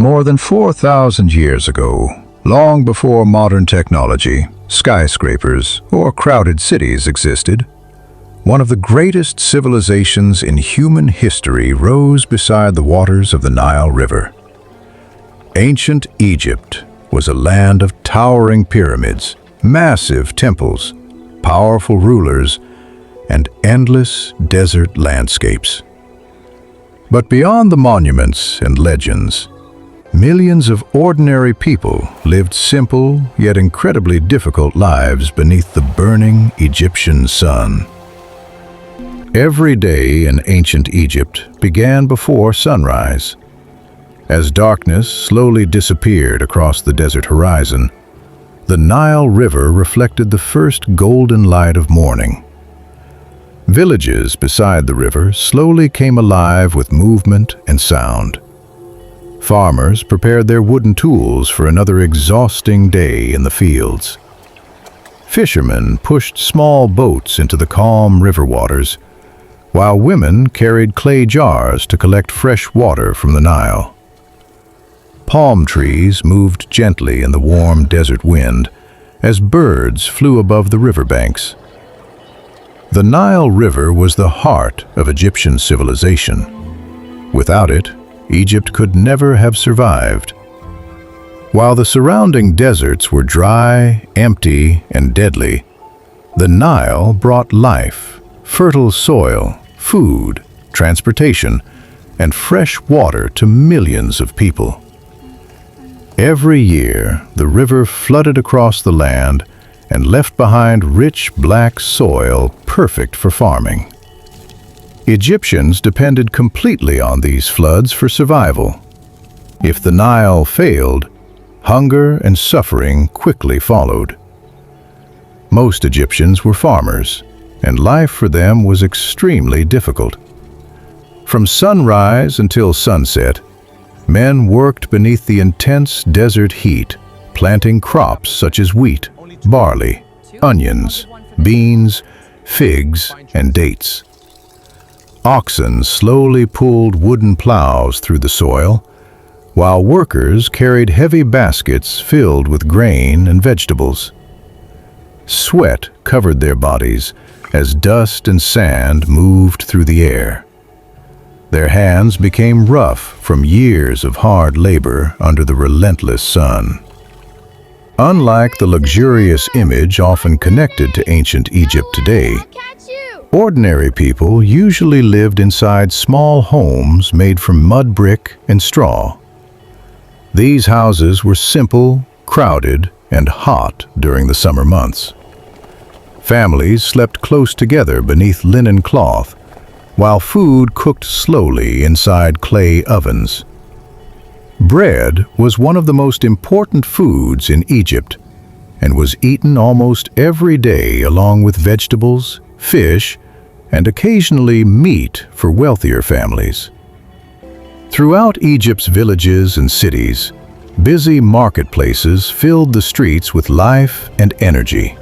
More than 4,000 years ago, long before modern technology, skyscrapers, or crowded cities existed, one of the greatest civilizations in human history rose beside the waters of the Nile River. Ancient Egypt was a land of towering pyramids, massive temples, powerful rulers, and endless desert landscapes. But beyond the monuments and legends, millions of ordinary people lived simple yet incredibly difficult lives beneath the burning Egyptian sun. Every day in ancient Egypt began before sunrise. As darkness slowly disappeared across the desert horizon, the Nile River reflected the first golden light of morning. Villages beside the river slowly came alive with movement and sound. Farmers prepared their wooden tools for another exhausting day in the fields. Fishermen pushed small boats into the calm river waters, while women carried clay jars to collect fresh water from the Nile. Palm trees moved gently in the warm desert wind as birds flew above the riverbanks. The Nile River was the heart of Egyptian civilization. Without it, Egypt could never have survived. While the surrounding deserts were dry, empty, and deadly, the Nile brought life, fertile soil, food, transportation, and fresh water to millions of people. Every year, the river flooded across the land and left behind rich black soil perfect for farming. Egyptians depended completely on these floods for survival. If the Nile failed, hunger and suffering quickly followed. Most Egyptians were farmers, and life for them was extremely difficult. From sunrise until sunset, men worked beneath the intense desert heat, planting crops such as wheat, barley, onions, beans, figs, and dates. Oxen slowly pulled wooden plows through the soil, while workers carried heavy baskets filled with grain and vegetables. Sweat covered their bodies as dust and sand moved through the air. Their hands became rough from years of hard labor under the relentless sun. Unlike the luxurious image often connected to ancient Egypt today, ordinary people usually lived inside small homes made from mud brick and straw. These houses were simple, crowded, and hot during the summer months. Families slept close together beneath linen cloth, while food cooked slowly inside clay ovens. Bread was one of the most important foods in Egypt and was eaten almost every day along with vegetables, fish, and occasionally meat for wealthier families. Throughout Egypt's villages and cities, busy marketplaces filled the streets with life and energy.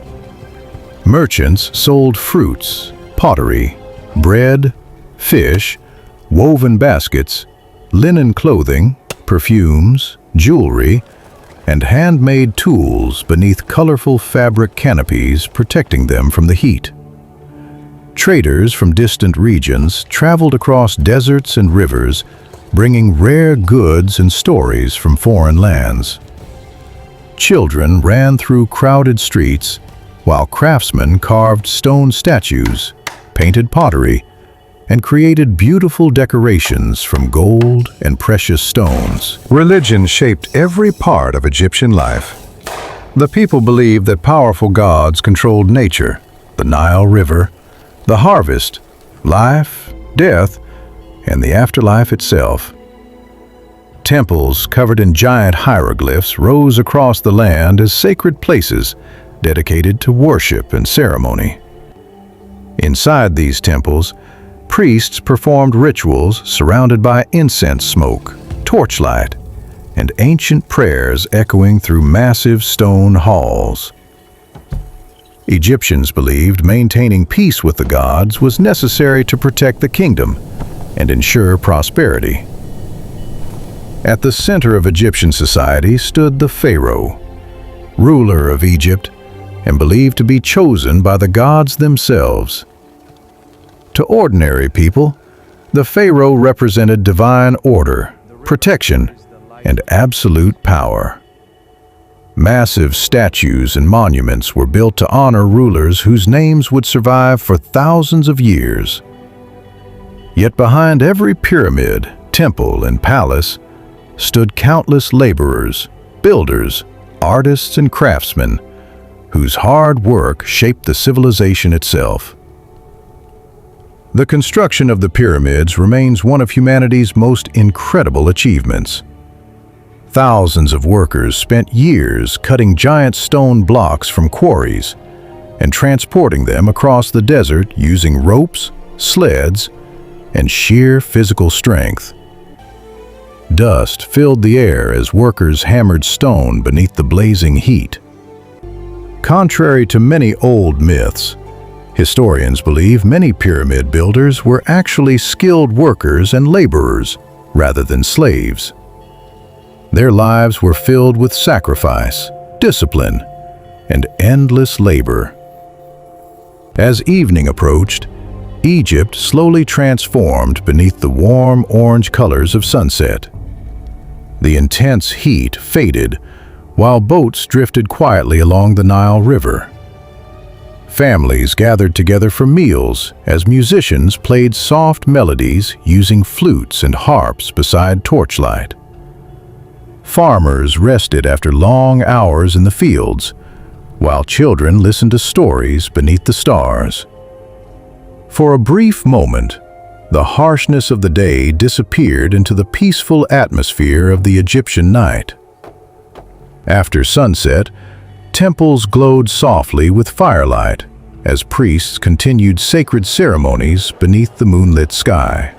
Merchants sold fruits, pottery, bread, fish, woven baskets, linen clothing, perfumes, jewelry, and handmade tools beneath colorful fabric canopies protecting them from the heat. Traders from distant regions traveled across deserts and rivers, bringing rare goods and stories from foreign lands. Children ran through crowded streets, while craftsmen carved stone statues, painted pottery, and created beautiful decorations from gold and precious stones. Religion shaped every part of Egyptian life. The people believed that powerful gods controlled nature, the Nile River, the harvest, life, death, and the afterlife itself. Temples covered in giant hieroglyphs rose across the land as sacred places dedicated to worship and ceremony. Inside these temples, priests performed rituals surrounded by incense smoke, torchlight, and ancient prayers echoing through massive stone halls. Egyptians believed maintaining peace with the gods was necessary to protect the kingdom and ensure prosperity. At the center of Egyptian society stood the Pharaoh, ruler of Egypt and believed to be chosen by the gods themselves. To ordinary people, the Pharaoh represented divine order, protection, and absolute power. Massive statues and monuments were built to honor rulers whose names would survive for thousands of years. Yet behind every pyramid, temple, and palace stood countless laborers, builders, artists, and craftsmen whose hard work shaped the civilization itself. The construction of the pyramids remains one of humanity's most incredible achievements. Thousands of workers spent years cutting giant stone blocks from quarries and transporting them across the desert using ropes, sleds, and sheer physical strength. Dust filled the air as workers hammered stone beneath the blazing heat. Contrary to many old myths, historians believe many pyramid builders were actually skilled workers and laborers rather than slaves. Their lives were filled with sacrifice, discipline, and endless labor. As evening approached, Egypt slowly transformed beneath the warm orange colors of sunset. The intense heat faded while boats drifted quietly along the Nile River. Families gathered together for meals as musicians played soft melodies using flutes and harps beside torchlight. Farmers rested after long hours in the fields, while children listened to stories beneath the stars. For a brief moment, the harshness of the day disappeared into the peaceful atmosphere of the Egyptian night. After sunset, temples glowed softly with firelight as priests continued sacred ceremonies beneath the moonlit sky.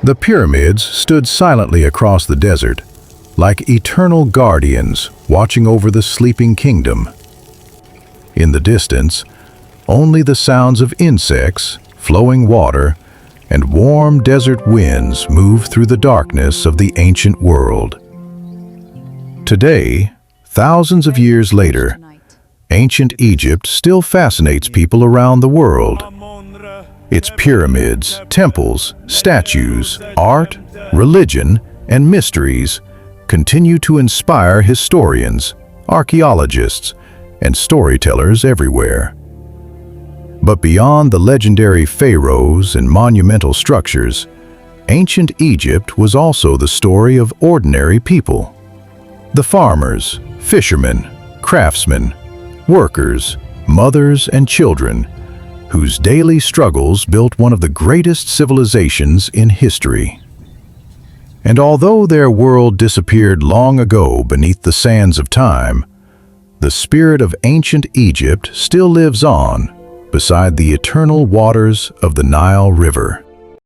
The pyramids stood silently across the desert, like eternal guardians watching over the sleeping kingdom. In the distance, only the sounds of insects, flowing water, and warm desert winds move through the darkness of the ancient world. Today, thousands of years later, ancient Egypt still fascinates people around the world. Its pyramids, temples, statues, art, religion, and mysteries continue to inspire historians, archaeologists, and storytellers everywhere. But beyond the legendary pharaohs and monumental structures, ancient Egypt was also the story of ordinary people. The farmers, fishermen, craftsmen, workers, mothers, and children, whose daily struggles built one of the greatest civilizations in history. And although their world disappeared long ago beneath the sands of time, the spirit of ancient Egypt still lives on beside the eternal waters of the Nile River.